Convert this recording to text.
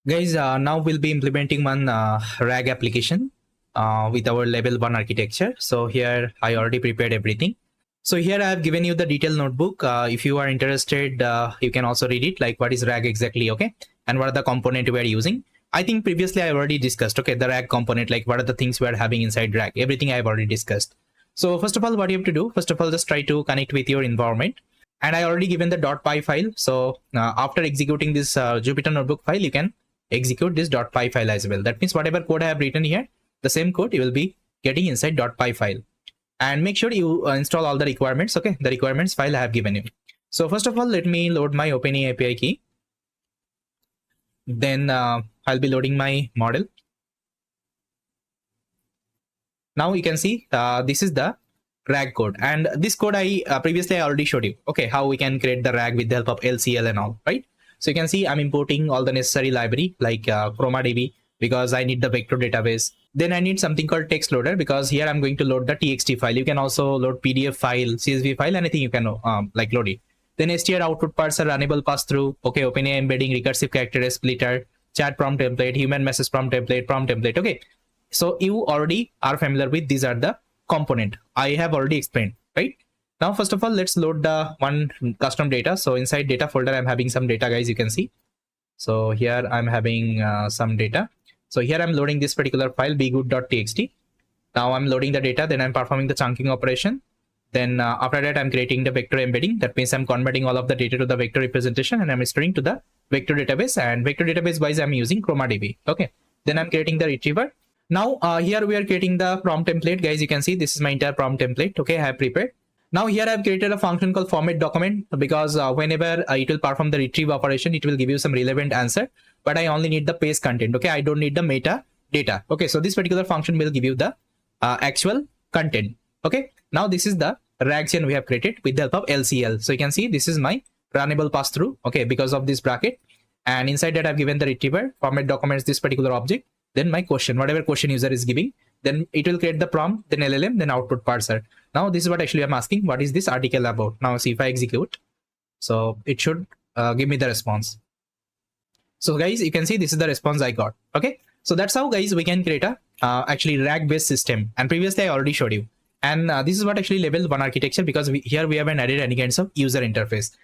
Guys, now we'll be implementing one RAG application with our level 1 architecture. So here I already prepared everything. So here I have given you the detailed notebook. If you are interested, you can also read it, like what is RAG exactly, okay? And what are the component we are using. I think previously I already discussed, okay, the RAG component, like what are the things we are having inside RAG. Everything I have already discussed. So first of all, what you have to do, first of all, just try to connect with your environment. And I already given the .py file. So after executing this Jupyter notebook file, you can execute this .py file as well. That means whatever code I have written here, the same code you will be getting inside .py file. And make sure you install all the requirements, okay? The requirements file I have given you. So first of all, let me load my OpenAI API key. Then I'll be loading my model. Now you can see this is the RAG code, and this code I previously I already showed you, okay, how we can create the RAG with the help of LCL and all, right? So you can see I'm importing all the necessary library like ChromaDB because I need the vector database. Then I need something called text loader because here I'm going to load the TXT file. You can also load PDF file, CSV file, anything you can like load it. Then str output parser, runnable pass through, okay, OpenAI embedding, recursive character splitter, chat prompt template, human message prompt template, okay. So you already are familiar with these are the component I have already explained, right? Now, first of all, let's load the one custom data. So inside data folder, I'm having some data, guys, you can see. So here I'm having some data. So here I'm loading this particular file, bgood.txt. Now I'm loading the data, then I'm performing the chunking operation. Then after that, I'm creating the vector embedding. That means I'm converting all of the data to the vector representation and I'm storing to the vector database, and vector database wise, I'm using ChromaDB. Okay. Then I'm creating the retriever. Now here we are creating the prompt template, guys. You can see this is my entire prompt template. Okay, I have prepared. Now here I've created a function called format document because whenever it will perform the retrieve operation, it will give you some relevant answer, but I only need the paste content. Okay, I don't need the meta data. Okay, so this particular function will give you the actual content. Okay, now this is the RAG chain we have created with the help of LCL. So you can see this is my runnable pass through. Okay, because of this bracket, and inside that I've given the retriever format documents this particular object. Then my question, whatever question user is giving, then it will create the prompt, then LLM, then output parser. Now this is what actually I'm asking, what is this article about? Now see if I execute, so it should give me the response. So guys, you can see this is the response I got. Okay, so that's how, guys, we can create a actually RAG based system, and previously I already showed you. And this is what actually level 1 architecture, because here we haven't added any kinds of user interface.